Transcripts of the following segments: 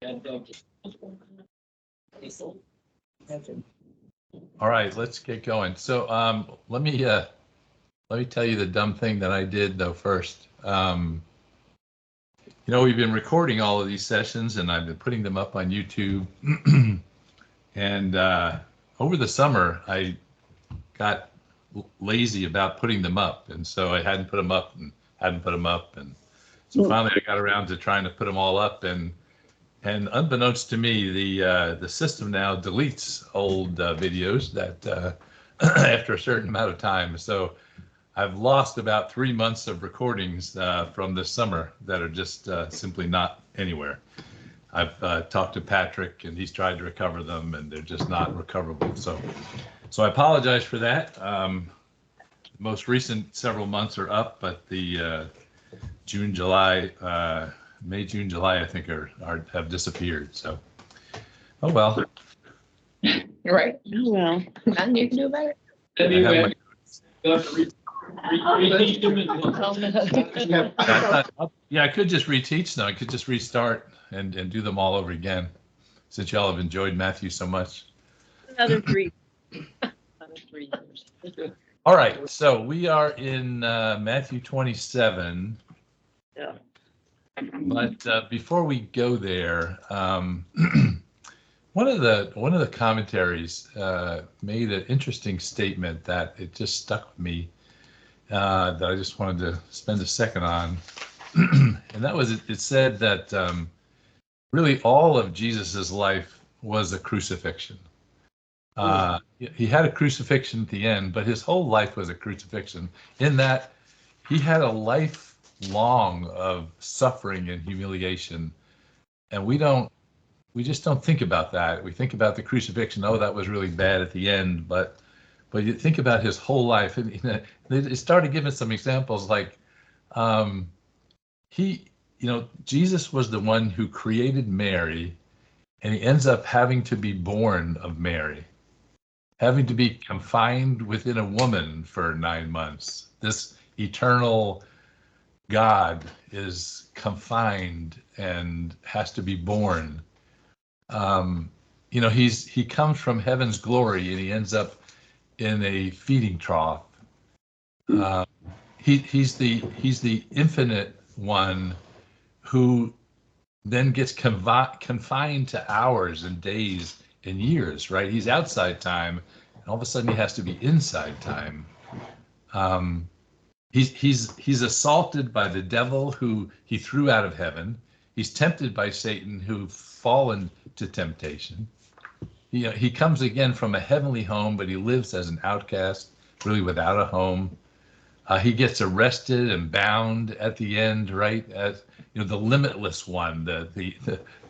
All right, let's get going. So let me tell you the dumb thing that I did though first. We've been recording all of these sessions and I've been putting them up on YouTube. And over the summer, I got lazy about putting them up. And so I hadn't put them up. And so finally I got around to trying to put them all up. And unbeknownst to me, the system now deletes old videos that after a certain amount of time. So I've lost about 3 months of recordings from this summer that are just simply not anywhere. I've talked to Patrick and he's tried to recover them and they're just not recoverable. So I apologize for that. The most recent several months are up, but the June, July, May, June, July, I think have disappeared. So, oh well. You're right. Oh well. Nothing you can do about it. Yeah, I could just reteach now. I could just restart and do them all over again, since y'all have enjoyed Matthew so much. Another 3 years. All right, so we are in Matthew 27. Yeah. But before we go there, one of the commentaries made an interesting statement that it just stuck with me that I just wanted to spend a second on, and that was it said that really all of Jesus's life was a crucifixion. He had a crucifixion at the end, but his whole life was a crucifixion in that he had a life long of suffering and humiliation, and we just don't think about that. We think about the crucifixion. Oh, that was really bad at the end, but you think about his whole life, and they started giving some examples like Jesus was the one who created Mary, and he ends up having to be born of Mary, having to be confined within a woman for 9 months. This eternal God is confined and has to be born. He comes from heaven's glory and he ends up in a feeding trough. He's the infinite one who then gets confined to hours and days and years, right? He's outside time, and all of a sudden he has to be inside time. He's assaulted by the devil who he threw out of heaven. He's tempted by Satan who fallen to temptation. He comes again from a heavenly home, but he lives as an outcast, really without a home. He gets arrested and bound at the end, right? As the limitless one, the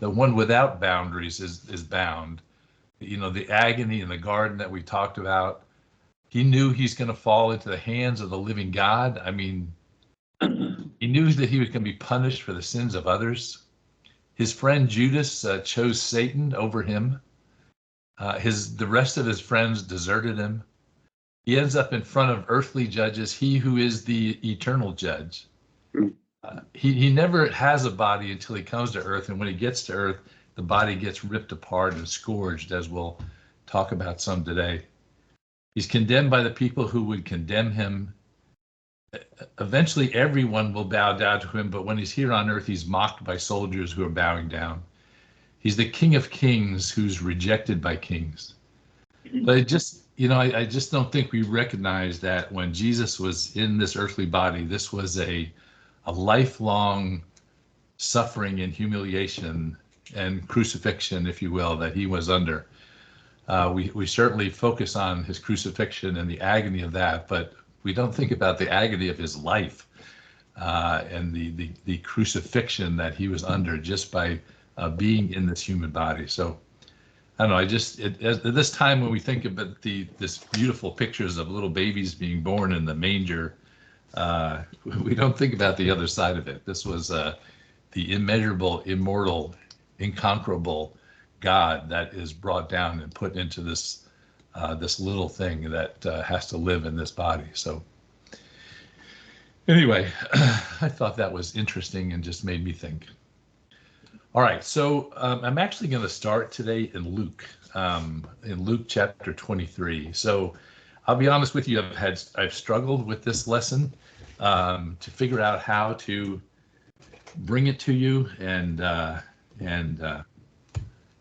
one without boundaries is bound. The agony in the garden that we talked about. He knew he's going to fall into the hands of the living God. I mean, he knew that he was going to be punished for the sins of others. His friend Judas chose Satan over him. The rest of his friends deserted him. He ends up in front of earthly judges, he who is the eternal judge. He never has a body until he comes to earth, and when he gets to earth, the body gets ripped apart and scourged, as we'll talk about some today. He's condemned by the people who would condemn him. Eventually, everyone will bow down to him, but when he's here on earth, he's mocked by soldiers who are bowing down. He's the King of Kings who's rejected by kings. But I just don't think we recognize that when Jesus was in this earthly body, this was a lifelong suffering and humiliation and crucifixion, if you will, that he was under. We certainly focus on his crucifixion and the agony of that, but we don't think about the agony of his life and the crucifixion that he was under just by being in this human body. So I don't know. At this time when we think about this beautiful pictures of little babies being born in the manger, we don't think about the other side of it. This was the immeasurable, immortal, inconquerable God that is brought down and put into this little thing that has to live in this body. So anyway, I thought that was interesting and just made me think. All right, so I'm actually going to start today in Luke chapter 23. So I'll be honest with you, I've struggled with this lesson to figure out how to bring it to you, and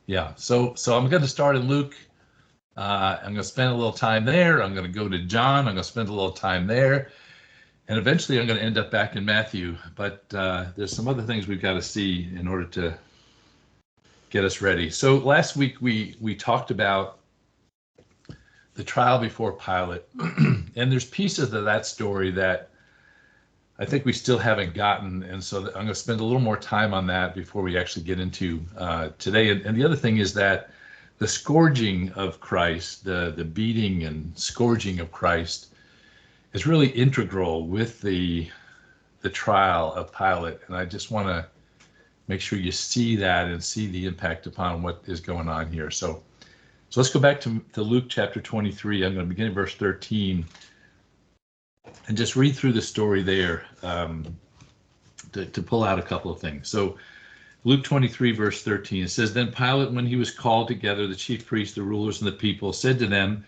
yeah. So I'm going to start in Luke. I'm going to spend a little time there. I'm going to go to John. I'm going to spend a little time there. And eventually I'm going to end up back in Matthew. But there's some other things we've got to see in order to get us ready. So last week we talked about the trial before Pilate. And there's pieces of that story that I think we still haven't gotten. And so I'm going to spend a little more time on that before we actually get into today. And the other thing is that the scourging of Christ, the beating and scourging of Christ, is really integral with the trial of Pilate. And I just want to make sure you see that and see the impact upon what is going on here. So let's go back to Luke chapter 23. I'm going to begin in verse 13 and just read through the story there to pull out a couple of things. So Luke 23, verse 13, it says, Then Pilate, when he was called together, the chief priests, the rulers, and the people, said to them,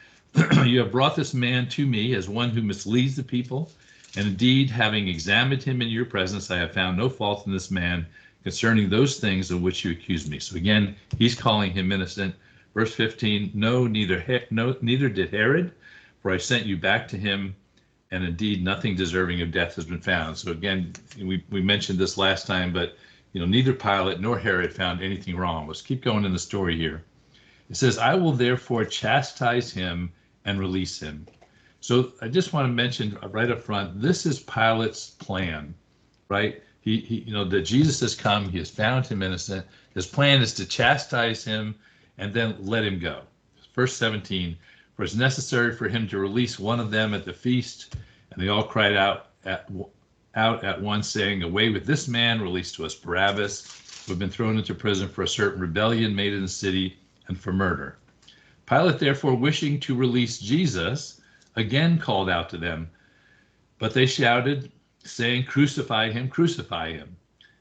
You have brought this man to me as one who misleads the people. And indeed, having examined him in your presence, I have found no fault in this man concerning those things of which you accuse me. So again, he's calling him innocent. Verse 15, No, neither did Herod, for I sent you back to him, and indeed nothing deserving of death has been found. So again, we mentioned this last time, but neither Pilate nor Herod found anything wrong. Let's keep going in the story here. It says, I will therefore chastise him and release him. So I just want to mention right up front, this is Pilate's plan, right? That Jesus has come, he has found him innocent. His plan is to chastise him and then let him go. Verse 17, for it's necessary for him to release one of them at the feast. And they all cried out at once, saying, Away with this man, release to us Barabbas, who had been thrown into prison for a certain rebellion made in the city and for murder. Pilate, therefore, wishing to release Jesus, again called out to them. But they shouted, saying, Crucify him, crucify him.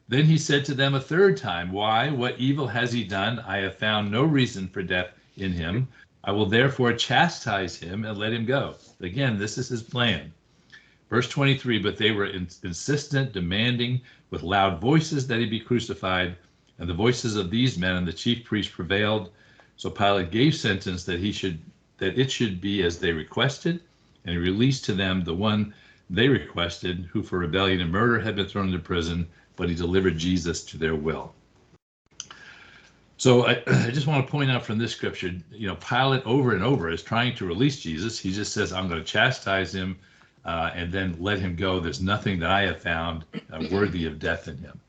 Then he said to them a third time, Why? What evil has he done? I have found no reason for death in him. I will therefore chastise him and let him go. Again, this is his plan. Verse 23, but they were insistent, demanding with loud voices that he be crucified. And the voices of these men and the chief priests prevailed. So Pilate gave sentence that it should be as they requested, and he released to them the one they requested, who for rebellion and murder had been thrown into prison, but he delivered Jesus to their will. So I just want to point out from this scripture, Pilate over and over is trying to release Jesus. He just says, I'm going to chastise him and then let him go. There's nothing that I have found worthy of death in him.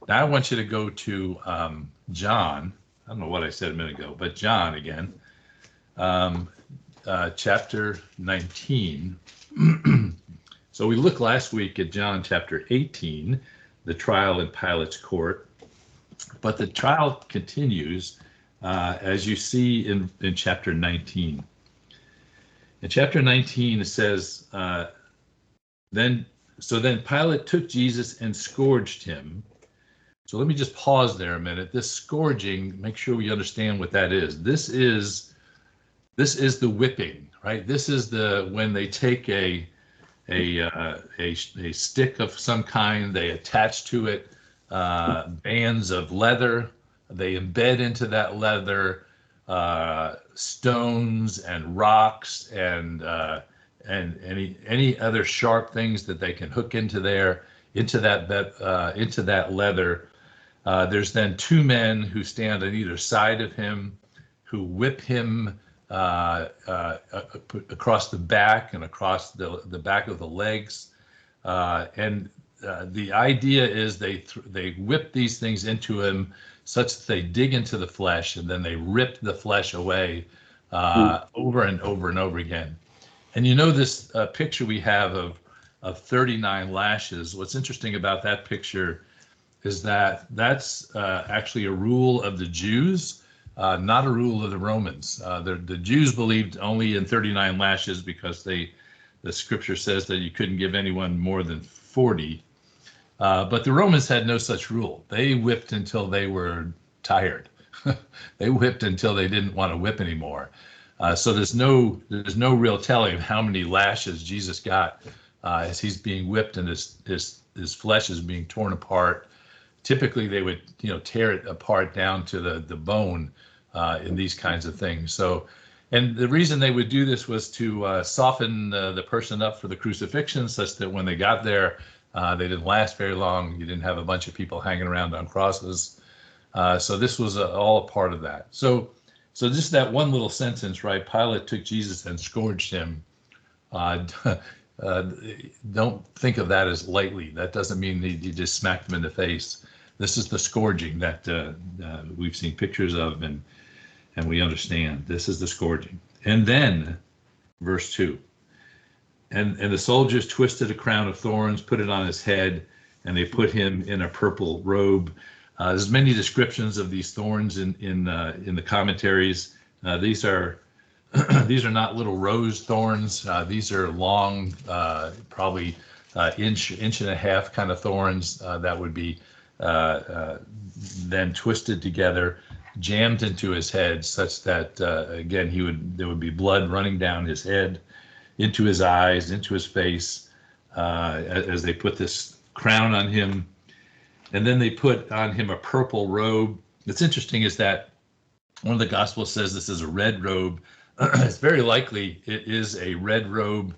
Now I want you to go to John. I don't know what I said a minute ago, but John again, chapter 19. So we looked last week at John chapter 18, the trial in Pilate's court. But the trial continues, as you see in chapter 19. In chapter 19, it says, Then Pilate took Jesus and scourged him. So let me just pause there a minute. This scourging, make sure we understand what that is. This is the whipping, right? This is when they take a stick of some kind, they attach to it bands of leather. They embed into that leather stones and rocks and any other sharp things that they can hook into that leather. There's then two men who stand on either side of him, who whip him across the back and across the back of the legs, and the idea is they whip these things into him such that they dig into the flesh, and then they rip the flesh away over and over and over again. And this picture we have of 39 lashes. What's interesting about that picture is that that's actually a rule of the Jews, not a rule of the Romans. The Jews believed only in 39 lashes because the scripture says that you couldn't give anyone more than 40. But the Romans had no such rule. They whipped until they were tired. They whipped until they didn't want to whip anymore. So there's no real telling of how many lashes Jesus got as he's being whipped and his flesh is being torn apart. Typically, they would tear it apart down to the bone in these kinds of things. So, and the reason they would do this was to soften the person up for the crucifixion, such that when they got there, they didn't last very long. You didn't have a bunch of people hanging around on crosses. So this was all a part of that. So just that one little sentence, right? Pilate took Jesus and scourged him. Don't think of that as lightly. That doesn't mean he just smacked him in the face. This is the scourging that we've seen pictures of and we understand. This is the scourging. And then, verse 2. And the soldiers twisted a crown of thorns, put it on his head, and they put him in a purple robe. There's many descriptions of these thorns in the commentaries. These are not little rose thorns. These are long, probably inch and a half kind of thorns that would be then twisted together, jammed into his head, such that again there would be blood running down his head, into his eyes, into his face, as they put this crown on him. And then they put on him a purple robe. What's interesting is that one of the Gospels says this is a red robe. It's very likely it is a red robe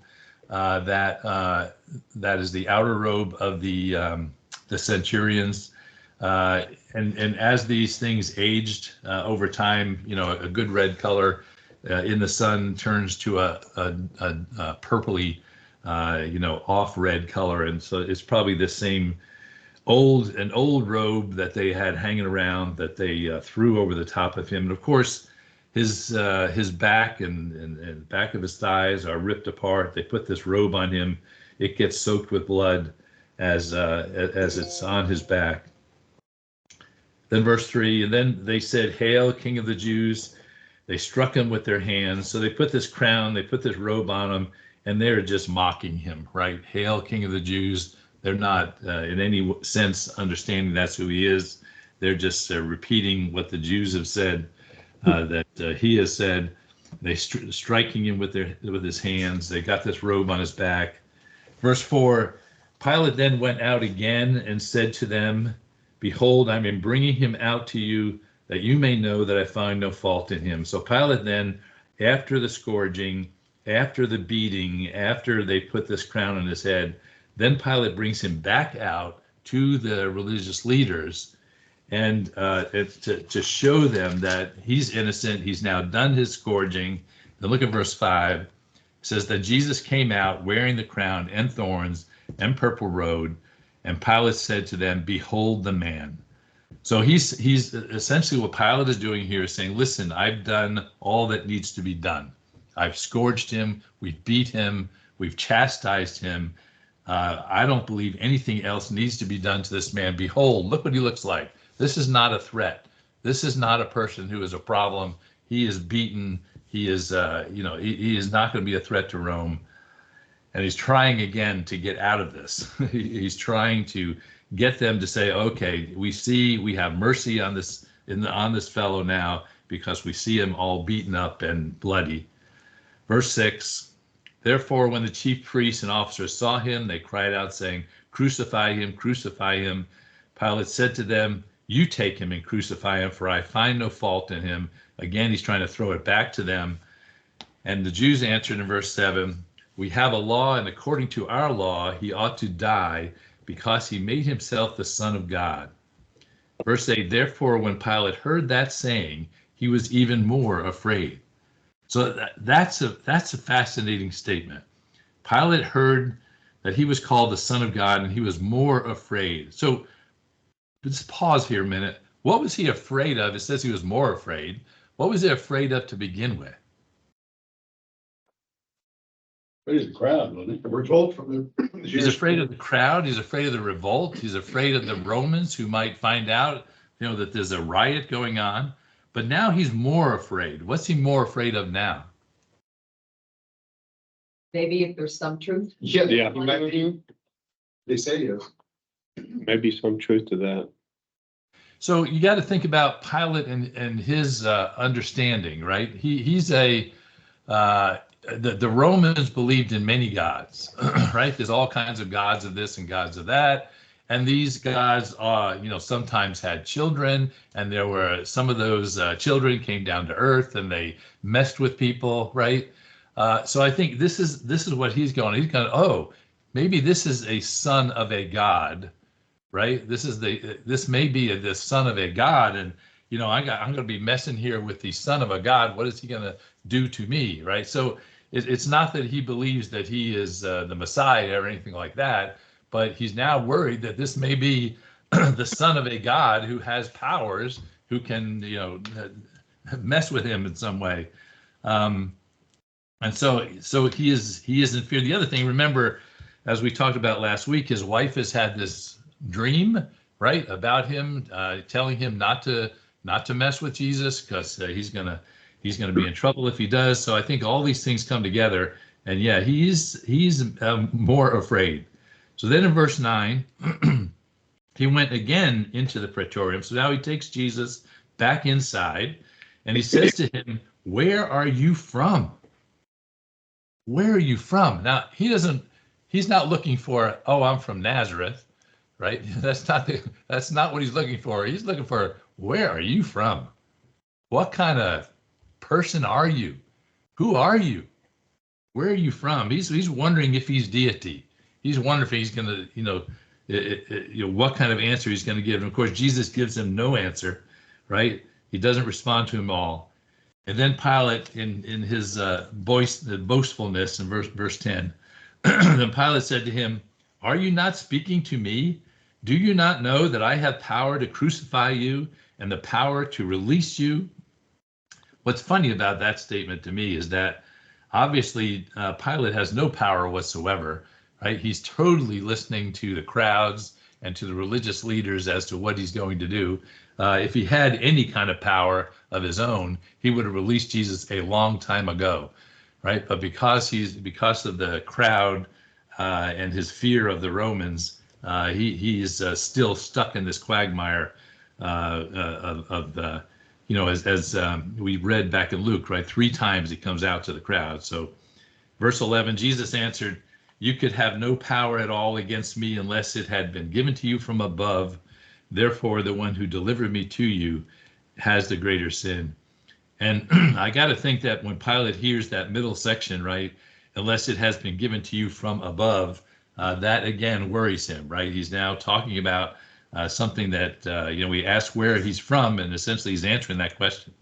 that is the outer robe of the centurions. And as these things aged over time, a good red color in the sun turns to a purpley, off red color. And so it's probably the same old robe that they had hanging around that they threw over the top of him. And of course, his back and back of his thighs are ripped apart. They put this robe on him. It gets soaked with blood as it's on his back. Then verse 3, and then they said, "Hail, King of the Jews." They struck him with their hands. So they put this crown, they put this robe on him, and they're just mocking him, right? "Hail, King of the Jews." They're not in any sense understanding that's who he is. They're just repeating what the Jews have said, that he has said. They striking him with his hands. They got this robe on his back. Verse 4, Pilate then went out again and said to them, "Behold, I am bringing him out to you, that you may know that I find no fault in him." So Pilate then, after the scourging, after the beating, after they put this crown on his head, then Pilate brings him back out to the religious leaders and to show them that he's innocent. He's now done his scourging. Then look at verse 5. It says that Jesus came out wearing the crown and thorns and purple robe, and Pilate said to them, "Behold the man." So he's essentially, what Pilate is doing here is saying, listen, I've done all that needs to be done. I've scourged him. We've beat him. We've chastised him. I don't believe anything else needs to be done to this man. Behold, look what he looks like. This is not a threat. This is not a person who is a problem. He is beaten. He is, he is not going to be a threat to Rome. And he's trying again to get out of this. He's trying to get them to say, okay, we have mercy on this fellow now, because we see him all beaten up and bloody. Verse 6, therefore, when the chief priests and officers saw him, they cried out, saying, "Crucify him, crucify him." Pilate said to them, "You take him and crucify him, for I find no fault in him." Again, he's trying to throw it back to them. And the Jews answered in verse 7, "We have a law, and according to our law, he ought to die, because he made himself the Son of God." Verse 8, therefore, when Pilate heard that saying, he was even more afraid. So that's a fascinating statement. Pilate heard that he was called the Son of God, and he was more afraid. So let's pause here a minute. What was he afraid of? It says he was more afraid. What was he afraid of to begin with? He's a crowd, wasn't it? Revolt from the He's afraid of the crowd. He's afraid of the revolt. He's afraid of the Romans who might find out, that there's a riot going on. But now he's more afraid. What's he more afraid of now? Maybe if there's some truth. Yeah, he might be. They say he is. Maybe some truth to that. So you got to think about Pilate and his understanding, right? He's a the Romans believed in many gods, right? There's all kinds of gods of this and gods of that, and these gods, sometimes had children, and there were some of those children came down to earth and they messed with people, right? So I think this is what he's going. He's going, oh, maybe this is a son of a god, right? This may be the son of a god, and I'm going to be messing here with the son of a god. What is he going to do to me, right? So it's not that he believes that he is the Messiah or anything like that, but he's now worried that this may be the son of a god who has powers, who can mess with him in some way. And so he is in fear. The other thing, remember, as we talked about last week, his wife has had this dream, right, about him, telling him not to mess with Jesus, because he's gonna be in trouble if he does. So I think all these things come together, and yeah, he's more afraid. So then in verse 9, he went again into the praetorium. So now he takes Jesus back inside, and he says to him, "Where are you from? Where are you from?" Now he's not looking for, oh, I'm from Nazareth, right? That's not what he's looking for. He's looking for, where are you from? What kind of person are you? Who are you? Where are you from? He's wondering if he's deity. He's wondering if he's going to, what kind of answer he's going to give. And of course, Jesus gives him no answer, right? He doesn't respond to him all. And then Pilate, in his boastfulness in verse 10, then Pilate said to him, "Are you not speaking to me? Do you not know that I have power to crucify you and the power to release you?" What's funny about that statement to me is that obviously Pilate has no power whatsoever, right? He's totally listening to the crowds and to the religious leaders as to what he's going to do. If he had any kind of power of his own, he would have released Jesus a long time ago, right? But because of the crowd and his fear of the Romans, he's still stuck in this quagmire as we read back in Luke, right? 3 times he comes out to the crowd. So verse 11, Jesus answered, "You could have no power at all against me unless it had been given to you from above. Therefore, the one who delivered me to you has the greater sin." And I got to think that when Pilate hears that middle section, right, unless it has been given to you from above, that again worries him, right? He's now talking about something that, we ask where he's from, and essentially he's answering that question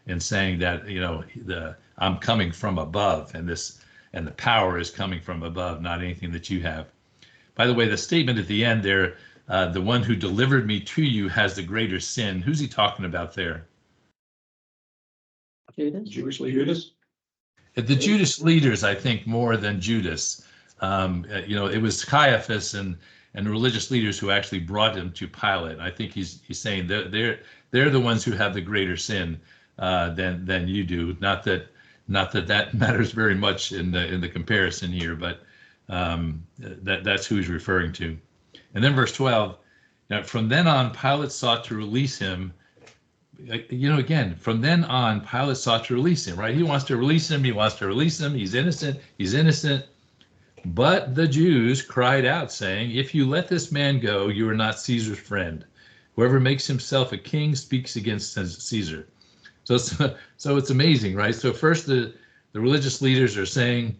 and saying that, I'm coming from above, and the power is coming from above, not anything that you have. By the way, the statement at the end there, the one who delivered me to you has the greater sin. Who's he talking about there? Judas. Jewish leaders. The Jewish leaders, I think, more than Judas. It was Caiaphas and the religious leaders who actually brought him to Pilate. I think he's saying they're the ones who have the greater sin than you do. Not that matters very much in the comparison here, but that's who he's referring to. And then verse 12. Now, from then on, Pilate sought to release him. Again, from then on, Pilate sought to release him, right? He wants to release him. He's innocent. But the Jews cried out, saying, "If you let this man go, you are not Caesar's friend. Whoever makes himself a king speaks against Caesar." So it's amazing, right? So first the religious leaders are saying,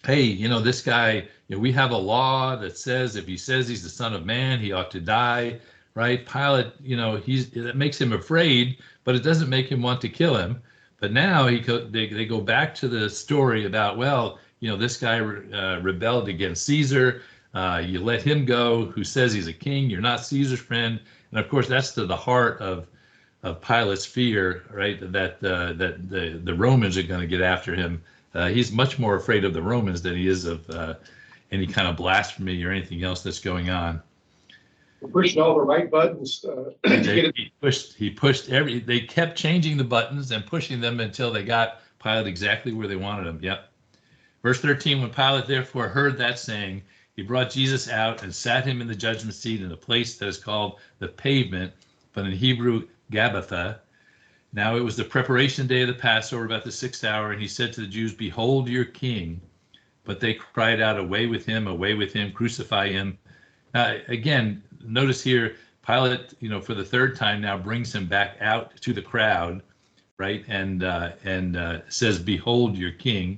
"Hey, this guy, we have a law that says if he says he's the Son of Man, he ought to die." Right? Pilate, that makes him afraid, but it doesn't make him want to kill him. But now they go back to the story about, well, this guy rebelled against Caesar. You let him go, who says he's a king. You're not Caesar's friend. And of course, that's to the heart of Pilate's fear, right? That the Romans are going to get after him. He's much more afraid of the Romans than he is of any kind of blasphemy or anything else that's going on. Pushing all the right buttons. He pushed they kept changing the buttons and pushing them until they got Pilate exactly where they wanted him. Yep. Verse 13, when Pilate therefore heard that saying, He brought Jesus out and sat him in the judgment seat in a place that is called the Pavement, but in Hebrew, Gabbatha. Now it was the preparation day of the Passover, about the 6th hour, and he said to the Jews, "Behold your king." But they cried out, away with him, crucify him. Again, notice here, Pilate, for the third time now brings him back out to the crowd, right? And says, "Behold your king."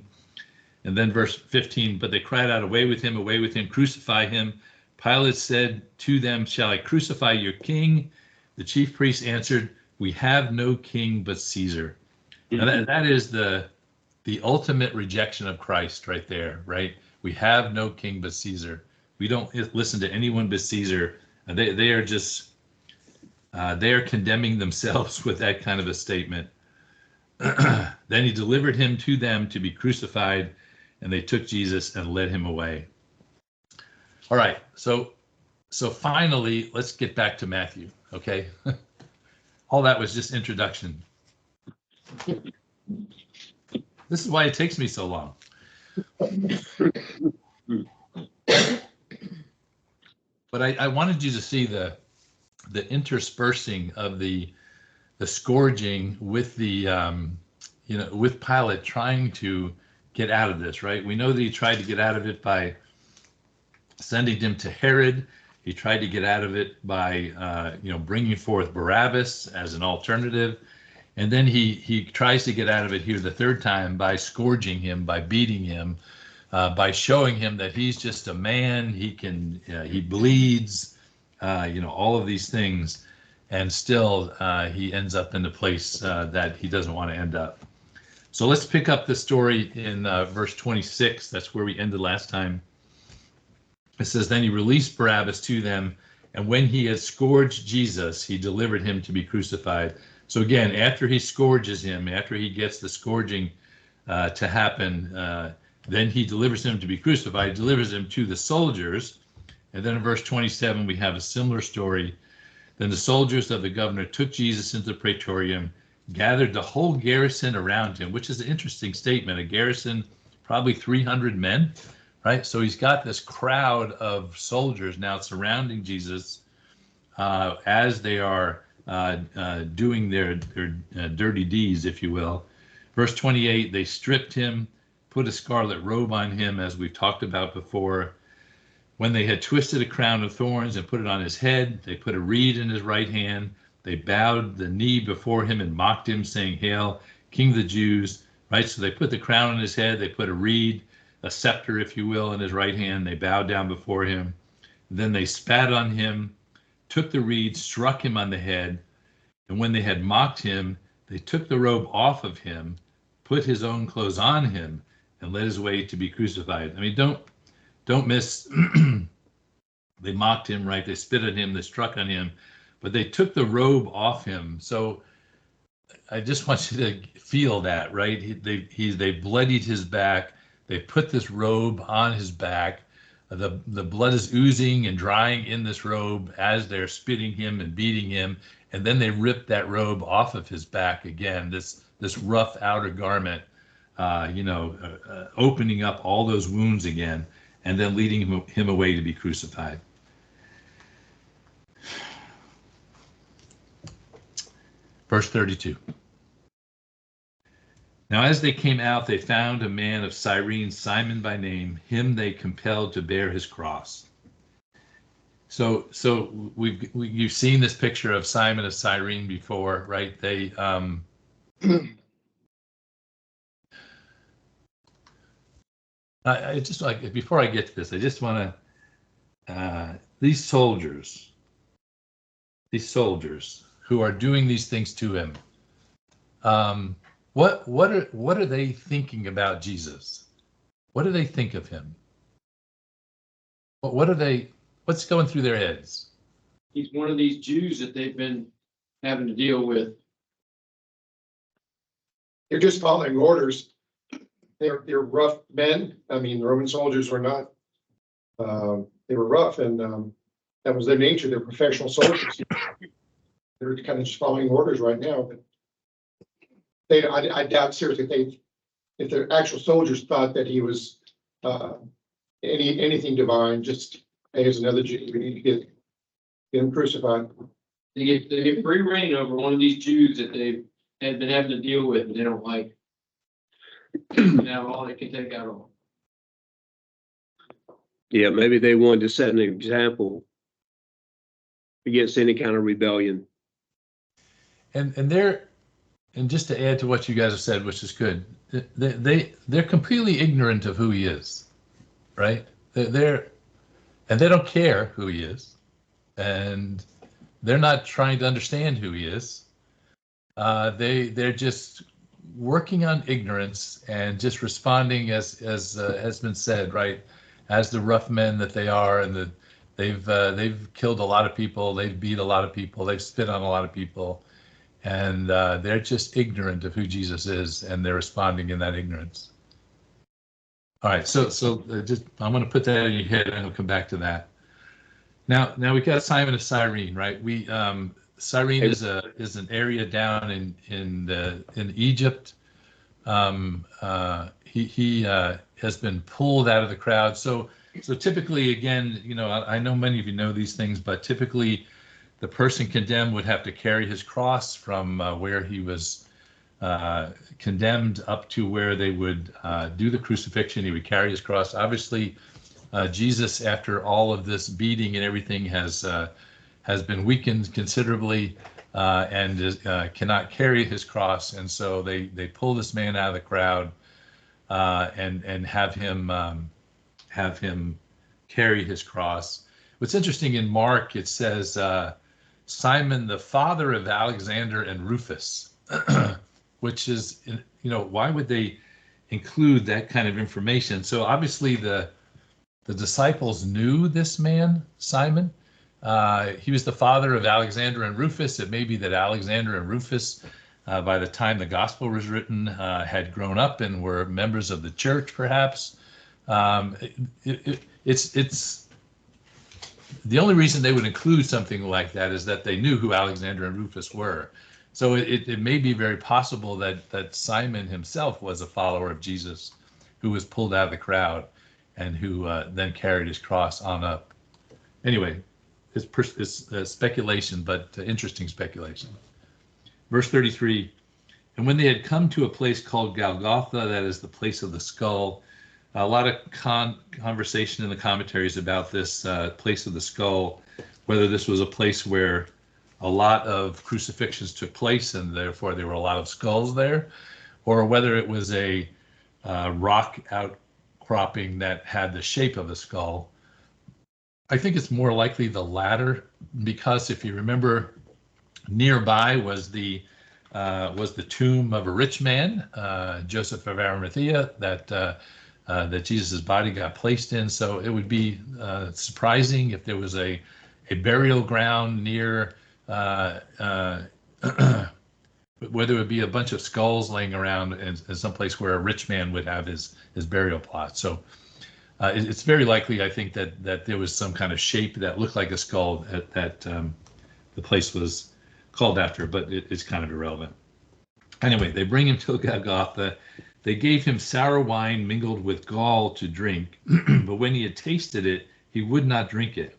And then verse 15, but they cried out, away with him, crucify him. Pilate said to them, "Shall I crucify your king?" The chief priests answered, "We have no king but Caesar." Now that is the ultimate rejection of Christ right there, right? We have no king but Caesar. We don't listen to anyone but Caesar. They are just, they are condemning themselves with that kind of a statement. Then he delivered him to them to be crucified, and they took Jesus and led him away. All right, so finally, let's get back to Matthew, okay? All that was just introduction. This is why it takes me so long. But I wanted you to see the interspersing of the scourging with the with Pilate trying to get out of this, right? We know that he tried to get out of it by sending him to Herod. He tried to get out of it by bringing forth Barabbas as an alternative. And then he tries to get out of it here the third time by scourging him, by beating him, by showing him that he's just a man. He bleeds, all of these things, and still he ends up in the place that he doesn't want to end up. So let's pick up the story in verse 26. That's where we ended last time. It says, then he released Barabbas to them, and when he had scourged Jesus, he delivered him to be crucified. So again, after he scourges him, after he gets the scourging to happen, then he delivers him to be crucified, delivers him to the soldiers. And then in verse 27, we have a similar story. Then the soldiers of the governor took Jesus into the praetorium, gathered the whole garrison around him, which is an interesting statement. A garrison, probably 300 men, right? So he's got this crowd of soldiers now surrounding Jesus as they are doing their dirty deeds, if you will. Verse 28, they stripped him, put a scarlet robe on him, as we've talked about before. When they had twisted a crown of thorns and put it on his head, they put a reed in his right hand. They bowed the knee before him and mocked him, saying, "Hail, King of the Jews." Right? So they put the crown on his head. They put a reed, a scepter, if you will, in his right hand. They bowed down before him. Then they spat on him, took the reed, struck him on the head. And when they had mocked him, they took the robe off of him, put his own clothes on him, and led his way to be crucified. I mean, don't miss, they mocked him, right? They spit at him, they struck on him, but they took the robe off him. So I just want you to feel that, right? They bloodied his back. They put this robe on his back. The blood is oozing and drying in this robe as they're spitting him and beating him. And then they ripped that robe off of his back again, this rough outer garment, opening up all those wounds again, and then leading him away to be crucified. Verse 32. Now as they came out, they found a man of Cyrene, Simon by name. Him they compelled to bear his cross. So you've seen this picture of Simon of Cyrene before, right? They I just like, before I get to this, I just want to these soldiers who are doing these things to him. What are they thinking about Jesus? What do they think of him? What's going through their heads? He's one of these Jews that they've been having to deal with. They're just following orders. They're rough men. I mean, the Roman soldiers were not, they were rough, and that was their nature. They're professional soldiers. They're kind of just following orders right now. But I doubt seriously if the actual soldiers thought that he was anything divine, just, hey, here's another Jew, we need to get him crucified. They get free reign over one of these Jews that they had been having to deal with and they don't like. Now all they can take out on. Yeah, maybe they wanted to set an example against any kind of rebellion. And just to add to what you guys have said, which is good, they're completely ignorant of who he is, right? And they don't care who he is, and they're not trying to understand who he is. They're just working on ignorance and just responding as has been said, right? As the rough men that they are, and they've killed a lot of people, they've beat a lot of people, they've spit on a lot of people, and they're just ignorant of who Jesus is, and they're responding in that ignorance. All right, so just I'm going to put that in your head, and we'll come back to that. Now we got Simon of Cyrene, right? Cyrene is an area down in Egypt. He has been pulled out of the crowd. So typically, again, I know many of you know these things, but typically the person condemned would have to carry his cross from where he was condemned up to where they would do the crucifixion. He would carry his cross. Obviously, Jesus, after all of this beating and everything, has been weakened considerably and cannot carry his cross. And so they pull this man out of the crowd and have him carry his cross. What's interesting in Mark, it says Simon, the father of Alexander and Rufus, which is, why would they include that kind of information? So obviously the disciples knew this man, Simon. He was the father of Alexander and Rufus. It may be that Alexander and Rufus, by the time the gospel was written, had grown up and were members of the church, perhaps. It's the only reason they would include something like that is that they knew who Alexander and Rufus were. So it may be very possible that Simon himself was a follower of Jesus who was pulled out of the crowd and who then carried his cross on up. Anyway, it's speculation, but interesting speculation. Verse 33, and when they had come to a place called Golgotha, that is the place of the skull, a lot of conversation in the commentaries about this place of the skull, whether this was a place where a lot of crucifixions took place and therefore there were a lot of skulls there, or whether it was a rock outcropping that had the shape of a skull. I think it's more likely the latter, because if you remember, nearby was the tomb of a rich man, Joseph of Arimathea, that Jesus' body got placed in. So it would be surprising if there was a burial ground near, whether it would be a bunch of skulls laying around in someplace where a rich man would have his burial plot. So it's very likely, I think, that there was some kind of shape that looked like a skull that the place was called after, but it's kind of irrelevant. Anyway, they bring him to Golgotha. They gave him sour wine mingled with gall to drink, but when he had tasted it, he would not drink it.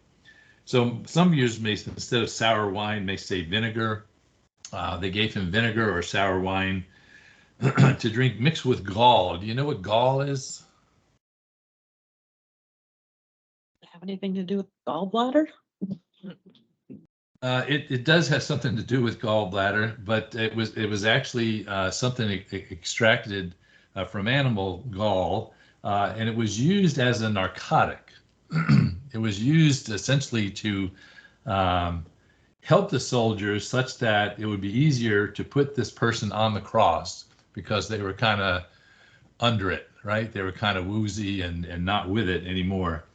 So some viewers may, instead of sour wine, may say vinegar. They gave him vinegar or sour wine to drink mixed with gall. Do you know what gall is? Have anything to do with gallbladder? It does have something to do with gallbladder, but it was actually something extracted from animal gall, and it was used as a narcotic. It was used essentially to help the soldiers such that it would be easier to put this person on the cross, because they were kind of under it, right? They were kind of woozy and not with it anymore.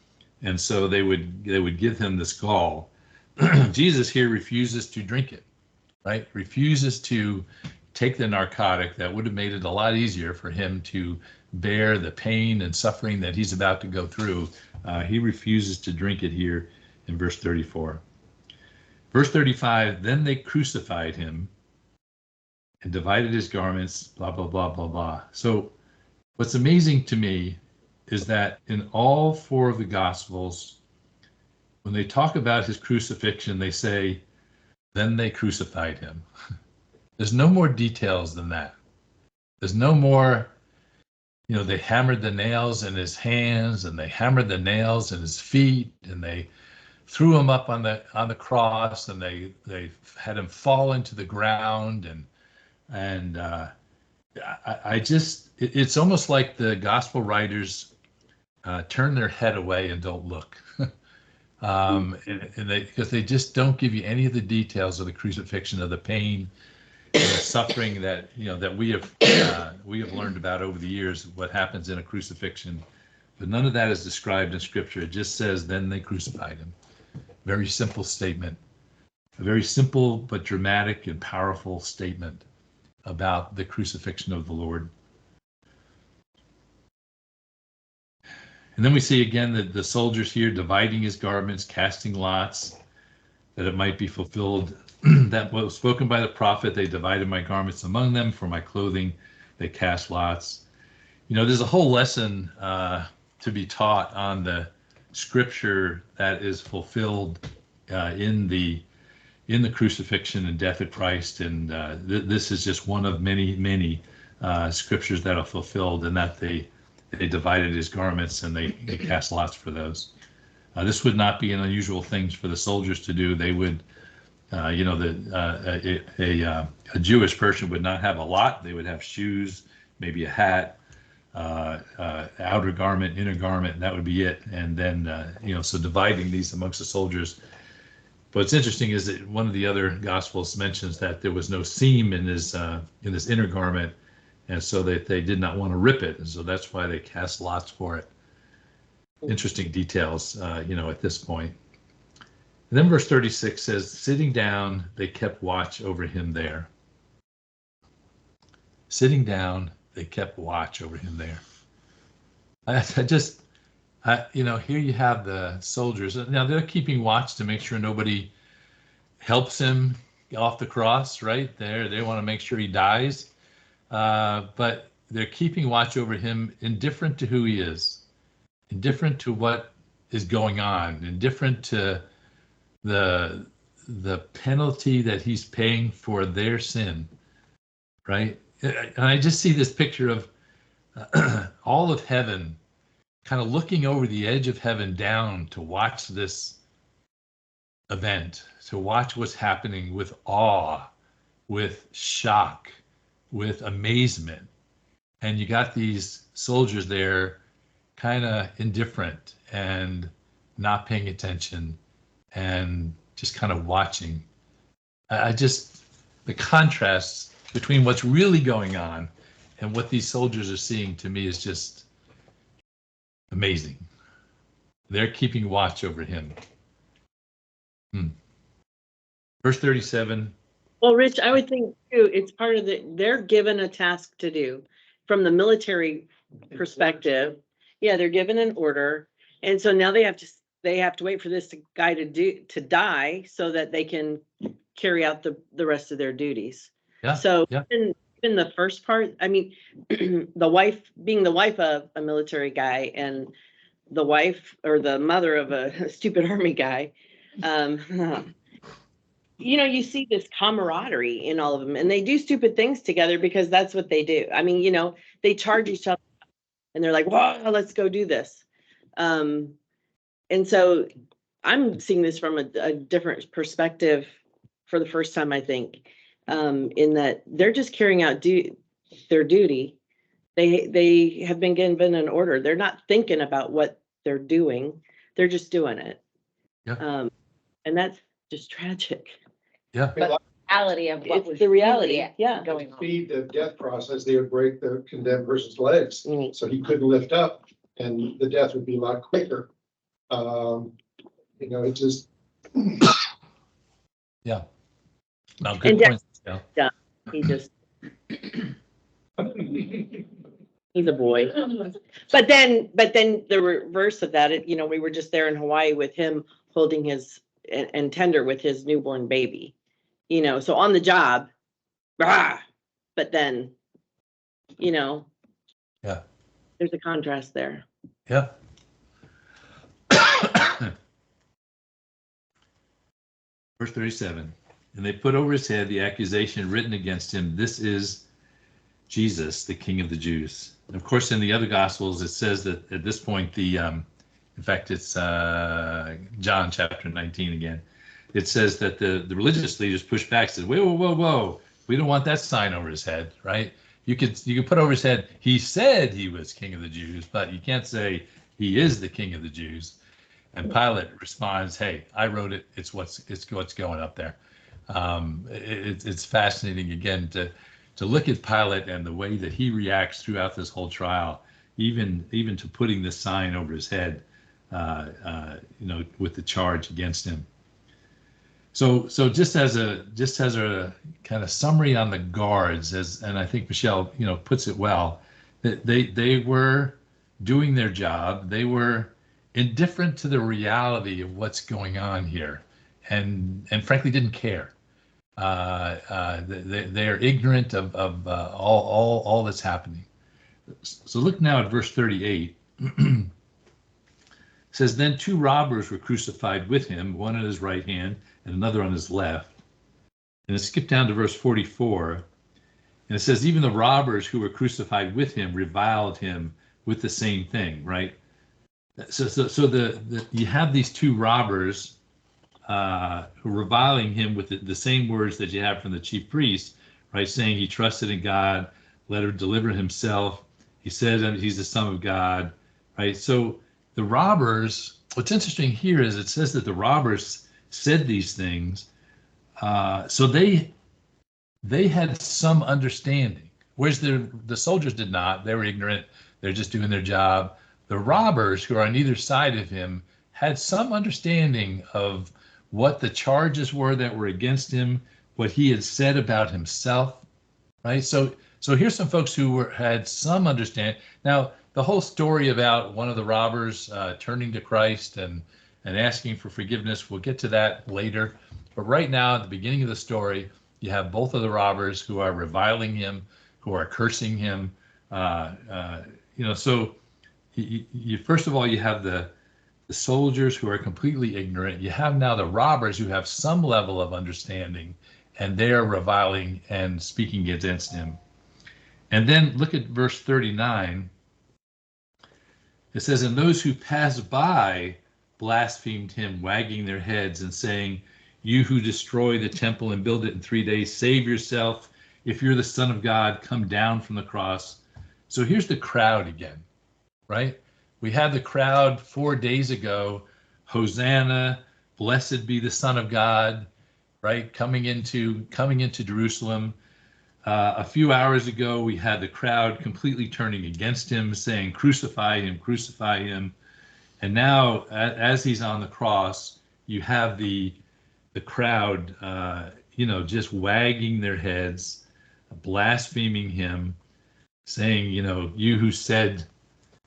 And so they would give him this gall. Jesus here refuses to drink it, right? Refuses to take the narcotic that would have made it a lot easier for him to bear the pain and suffering that he's about to go through. He refuses to drink it here in verse 34. Verse 35, then they crucified him and divided his garments, blah, blah, blah, blah, blah. So what's amazing to me is that in all four of the Gospels, when they talk about his crucifixion, they say, then they crucified him. There's no more details than that. There's no more, they hammered the nails in his hands and they hammered the nails in his feet and they threw him up on the cross and they had him fall into the ground and it's almost like the gospel writers turn their head away and don't look. Because they just don't give you any of the details of the crucifixion, of the pain and the suffering that that we have learned about over the years, what happens in a crucifixion. But none of that is described in Scripture. It just says, then they crucified him. Very simple statement, a very simple but dramatic and powerful statement about the crucifixion of the Lord. And then we see again that the soldiers here dividing his garments, casting lots, that it might be fulfilled that was spoken by the prophet. They divided my garments among them, for my clothing they cast lots. There's a whole lesson to be taught on the Scripture that is fulfilled in the crucifixion and death of Christ, and this is just one of many Scriptures that are fulfilled, and that they divided his garments and they cast lots for those. This would not be an unusual thing for the soldiers to do. They would, a Jewish person would not have a lot. They would have shoes, maybe a hat, outer garment, inner garment, and that would be it. And then, so dividing these amongst the soldiers. What's interesting is that one of the other Gospels mentions that there was no seam in this inner garment, and so that they did not want to rip it, and so that's why they cast lots for it. Interesting details, at this point. And then verse 36 says, sitting down, they kept watch over him there. Sitting down, they kept watch over him there. Here you have the soldiers. Now they're keeping watch to make sure nobody helps him off the cross, right? They want to make sure he dies. But they're keeping watch over him, indifferent to who he is, indifferent to what is going on, indifferent to the penalty that he's paying for their sin, right? And I just see this picture of all of heaven kind of looking over the edge of heaven down to watch this event, to watch what's happening with awe, with shock, with amazement. And you got these soldiers there kind of indifferent and not paying attention and just kind of watching. The contrast between what's really going on and what these soldiers are seeing, to me, is just amazing. They're keeping watch over him. Verse 37. Well, Rich, I would think too, it's part of they're given a task to do from the military perspective. Yeah, they're given an order. And so now they have to wait for this guy to die so that they can carry out the rest of their duties. Yeah. So yeah. in the first part, I mean, being the wife of a military guy and the wife or the mother of a stupid army guy, you see this camaraderie in all of them, and they do stupid things together because that's what they do. I mean, they charge each other and they're like, "Whoa, let's go do this." And so I'm seeing this from a different perspective for the first time, I think, in that they're just carrying out their duty. They have been given an order. They're not thinking about what they're doing. They're just doing it. Yeah. And that's just tragic. Yeah. But reality of what it's was the reality. really Yeah. going To on. speed the death process, they would break the condemned person's legs, Mhm. so he couldn't lift up, and the death would be a lot quicker. It just. Yeah. No, good And point. Yeah. He just he's a boy. But then the reverse of that, we were just there in Hawaii with him holding his and tender with his newborn baby. So on the job, rah, but then, Yeah. there's a contrast there. Yep. Verse 37, and they put over his head the accusation written against him, this is Jesus, the King of the Jews. And of course, in the other Gospels, it says that at this point, in fact, it's John chapter 19 again. It says that the religious leaders pushed back, said, whoa, whoa, whoa, whoa, we don't want that sign over his head, right? You could put over his head, he said he was King of the Jews, but you can't say he is the King of the Jews. And Pilate responds, hey, I wrote it. It's what's going up there. It's fascinating, again, to look at Pilate and the way that he reacts throughout this whole trial, even to putting this sign over his head, with the charge against him. So just as a kind of summary on the guards, and I think Michelle, puts it well, that they were doing their job. They were indifferent to the reality of what's going on here, and frankly didn't care. They're ignorant of all that's happening. So look now at verse 38. It says, then 2 robbers were crucified with him, one on his right hand and another on his left. And it skipped down to verse 44. And it says, even the robbers who were crucified with him reviled him with the same thing, right? So you have these 2 robbers who are reviling him with the same words that you have from the chief priest, right? Saying he trusted in God, let him deliver himself. He said he's the Son of God, right? So the robbers, what's interesting here is it says that the robbers said these things. So they had some understanding, whereas the soldiers did not. They were ignorant. They're just doing their job. The robbers who are on either side of him had some understanding of what the charges were that were against him, what he had said about himself, right? So here's some folks who had some understanding. Now, the whole story about one of the robbers turning to Christ and asking for forgiveness, we'll get to that later. But right now, at the beginning of the story, you have both of the robbers who are reviling him, who are cursing him. So you first of all, you have the soldiers who are completely ignorant. You have now the robbers who have some level of understanding, and they're reviling and speaking against him. And then look at verse 39. It says, and those who passed by blasphemed him, wagging their heads and saying, you who destroy the temple and build it in 3 days, save yourself. If you're the Son of God, come down from the cross. So here's the crowd again, right? We had the crowd 4 days ago, Hosanna, blessed be the Son of God, right? Coming into Jerusalem. A few hours ago, we had the crowd completely turning against him, saying, crucify him, crucify him. And now, as he's on the cross, you have the crowd, just wagging their heads, blaspheming him, saying, you who said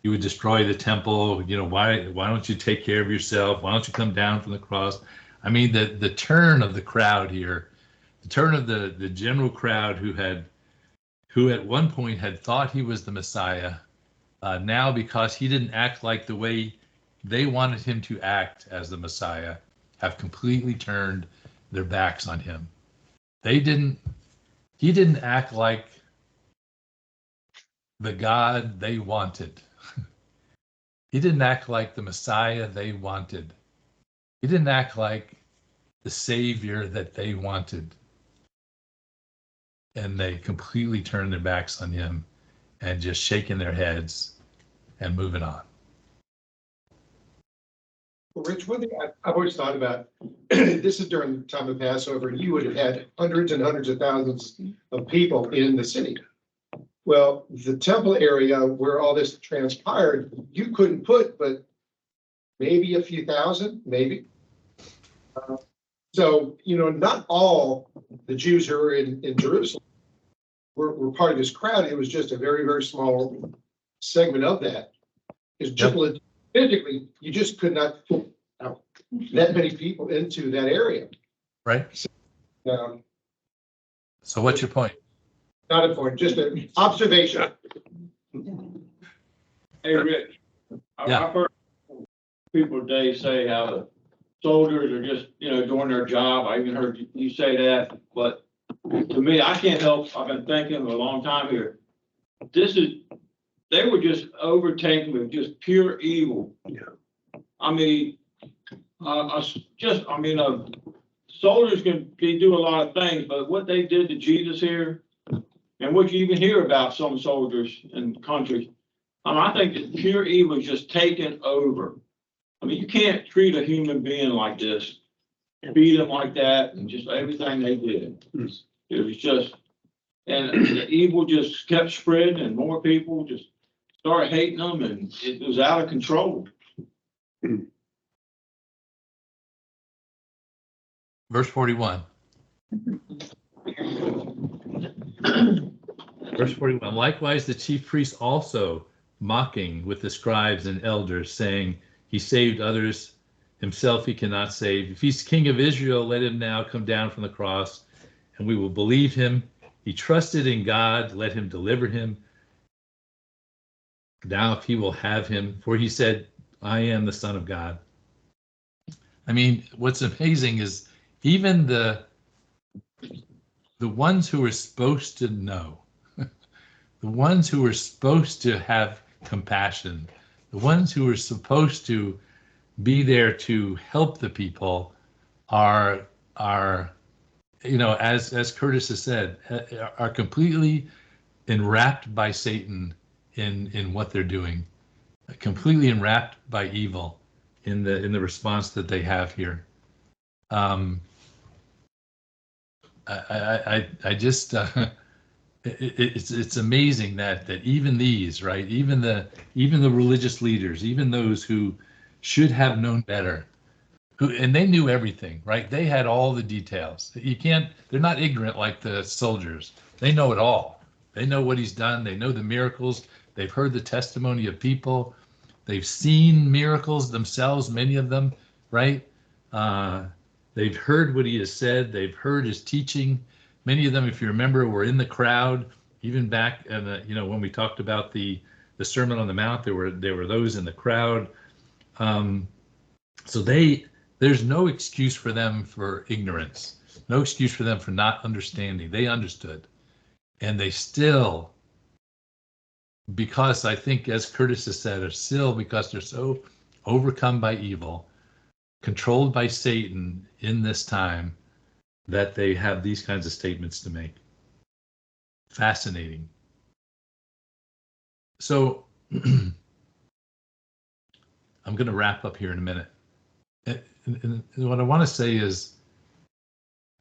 you would destroy the temple, why don't you take care of yourself? Why don't you come down from the cross? I mean, the turn of the crowd here, the turn of the general crowd who at one point had thought he was the Messiah, now because he didn't act like the way they wanted him to act as the Messiah, have completely turned their backs on him. He didn't act like the God they wanted. He didn't act like the Messiah they wanted. He didn't act like the Savior that they wanted. And they completely turned their backs on him and just shaking their heads and moving on. Well, Rich, one thing I've always thought about, this is during the time of Passover, you would have had hundreds and hundreds of thousands of people in the city. Well, the temple area where all this transpired, you couldn't put but maybe a few thousand, maybe. So, not all the Jews who were in Jerusalem were part of this crowd. It was just a very, very small segment of that. Because physically, you just could not put that many people into that area. Right. So what's your point? Not a point, just an observation. Hey, Rich, Yeah. I've heard people today say how the soldiers are just, doing their job. I even heard you say that, but to me, I can't help, I've been thinking a long time here. They were just overtaken with just pure evil. Yeah. I mean, soldiers can do a lot of things, but what they did to Jesus here, and what you even hear about some soldiers in countries, I think that pure evil is just taken over. I mean, you can't treat a human being like this, beat them like that, and just everything they did. It was just, and the evil just kept spreading, and more people just started hating them, and it was out of control. Verse 41. Verse 41. Likewise, the chief priests also mocking with the scribes and elders, saying, he saved others, himself he cannot save. If he's king of Israel, let him now come down from the cross, and we will believe him. He trusted in God, let him deliver him. Now if he will have him, for he said, I am the Son of God. I mean, what's amazing is even the ones who are supposed to know, the ones who are supposed to have compassion, the ones who are supposed to be there to help the people are as Curtis has said, are completely enwrapped by Satan in what they're doing, completely enwrapped by evil in the response that they have here. It's amazing that even these, right, even the religious leaders, even those who should have known better, and they knew everything, right? They had all the details. They're not ignorant like the soldiers. They know it all. They know what he's done. They know the miracles. They've heard the testimony of people. They've seen miracles themselves, many of them, right? They've heard what he has said. They've heard his teaching. Many of them, if you remember, were in the crowd, even back when we talked about the Sermon on the Mount, there were those in the crowd. So there's no excuse for them for ignorance, no excuse for them for not understanding. They understood, and they still, because I think, as Curtis has said, are still, because they're so overcome by evil, controlled by Satan in this time, that they have these kinds of statements to make. Fascinating. So I'm going to wrap up here in a minute. And what I want to say is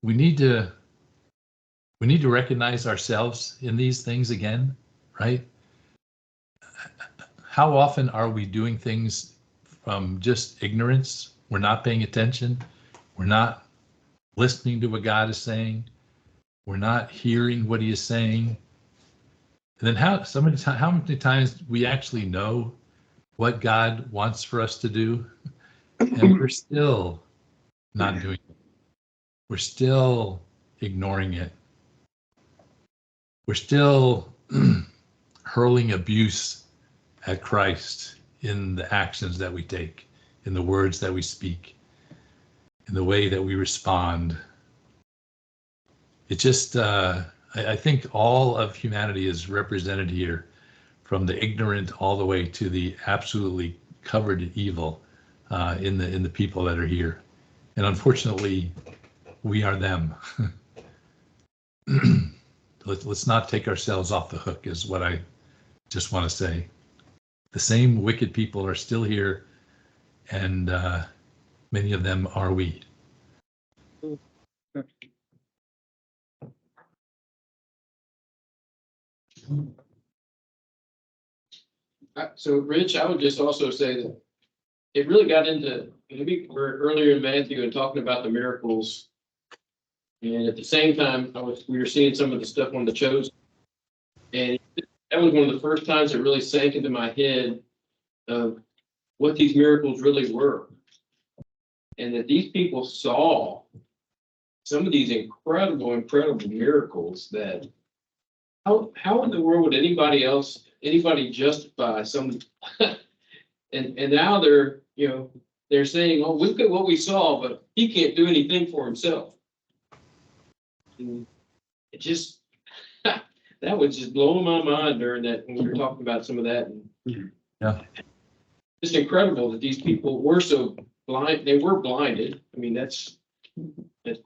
we need to recognize ourselves in these things again, right? How often are we doing things from just ignorance? We're not paying attention. We're not listening to what God is saying. We're not hearing what he is saying. And then how many times we actually know what God wants for us to do, and we're still not doing it. We're still ignoring it. We're still hurling abuse at Christ in the actions that we take, in the words that we speak, in the way that we respond. It just, I think all of humanity is represented here, from the ignorant all the way to the absolutely covered in evil in the people that are here. And unfortunately, we are them. Let's not take ourselves off the hook, is what I just want to say. The same wicked people are still here, and many of them are we. So Rich, I would just also say that it really got into, maybe we're earlier in Matthew and talking about the miracles. And at the same time, we were seeing some of the stuff on the Chosen. And that was one of the first times it really sank into my head of what these miracles really were. And that these people saw some of these incredible miracles that how in the world would anybody justify some And now they're, they're saying, oh, look at what we saw, but he can't do anything for himself. And it just, that was just blowing my mind during that, when we were talking about some of that. Yeah. It's incredible that these people were so blind. They were blinded. I mean, that's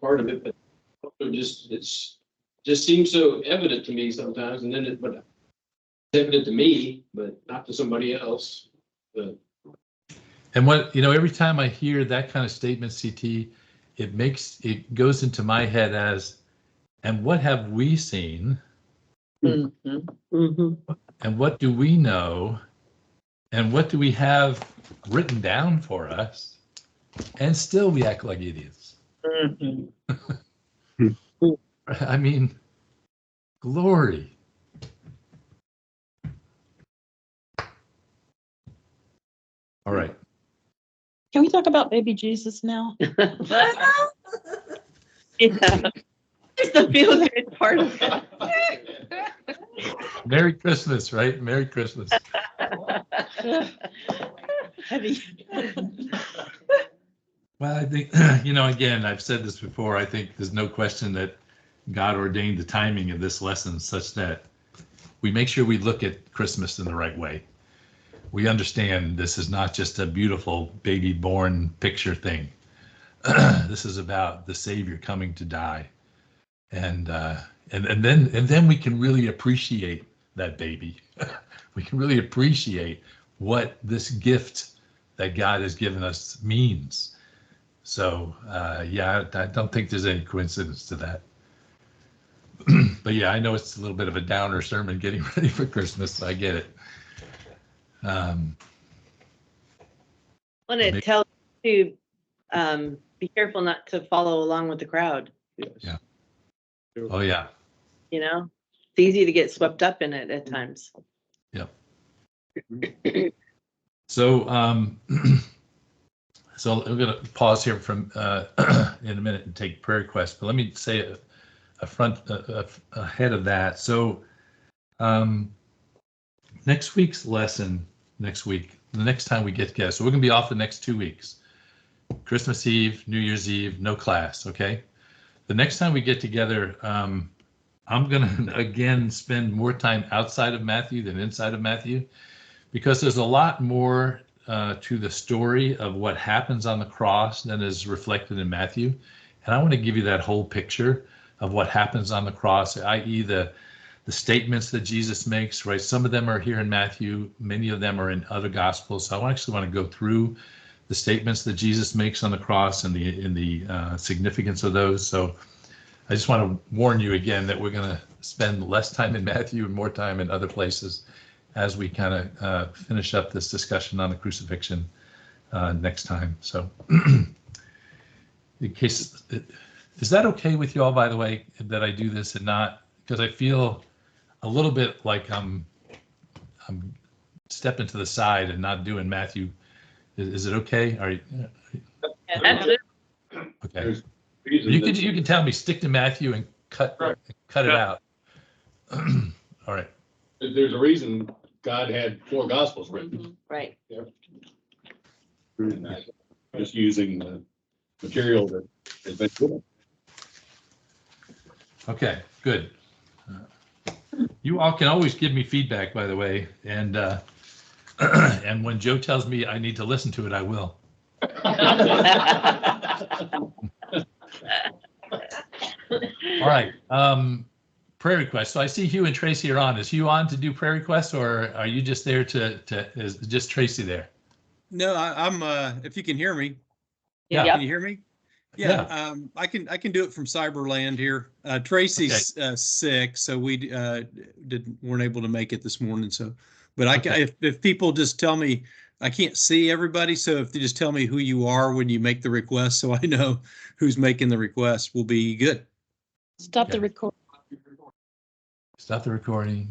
part of it, but also just seems so evident to me sometimes. And then but it's evident to me, but not to somebody else. But And what, every time I hear that kind of statement, CT, it goes into my head as, and what have we seen? Mhm. And what do we know? And what do we have written down for us? And still we act like idiots. Mhm. I mean, glory. All right. Can we talk about baby Jesus now? Yeah. It's the feel good part of it. Merry Christmas, right? Merry Christmas. Heavy. Well, I think, again, I've said this before, I think there's no question that God ordained the timing of this lesson such that we make sure we look at Christmas in the right way. We understand this is not just a beautiful baby born picture thing. This is about the Savior coming to die. And then we can really appreciate that baby. We can really appreciate what this gift that God has given us means. So yeah, I don't think there's any coincidence to that. But yeah, I know it's a little bit of a downer sermon getting ready for Christmas. I get it. When it tells you to be careful not to follow along with the crowd. Yes. Yeah. Oh yeah. It's easy to get swept up in it at times. Yep. So so we're going to pause here from in a minute and take prayer requests. But let me say ahead of that. So next week's lesson, the next time we get together. So we're going to be off the next 2 weeks. Christmas Eve, New Year's Eve, no class. Okay. The next time we get together, I'm going to again spend more time outside of Matthew than inside of Matthew, because there's a lot more to the story of what happens on the cross than is reflected in Matthew. And I want to give you that whole picture of what happens on the cross, i.e. the statements that Jesus makes, right? Some of them are here in Matthew, many of them are in other gospels. So I actually want to go through the statements that Jesus makes on the cross and the significance of those. So I just want to warn you again that we're going to spend less time in Matthew and more time in other places as we kind of finish up this discussion on the crucifixion next time. So in case, is that okay with you all, by the way, that I do this and not, because I feel a little bit like I'm stepping to the side and not doing Matthew. Is it okay? Are you, okay. You can tell me stick to Matthew and cut it out. All right. There's a reason God had 4 gospels written. Right. Just using the material that has been given. Okay, good. You all can always give me feedback, by the way, and and when Joe tells me I need to listen to it, I will. All right. Prayer requests. So I see Hugh and Tracy are on. Is Hugh on to do prayer requests, or are you just there is just Tracy there? No, I'm if you can hear me. Yeah. Can you hear me? Yeah. I can do it from Cyberland here. Tracy's sick, so we weren't able to make it this morning. So, but if people just tell me, I can't see everybody, so if they just tell me who you are when you make the request, so I know who's making the request, will be good. Stop the record. Stop the recording.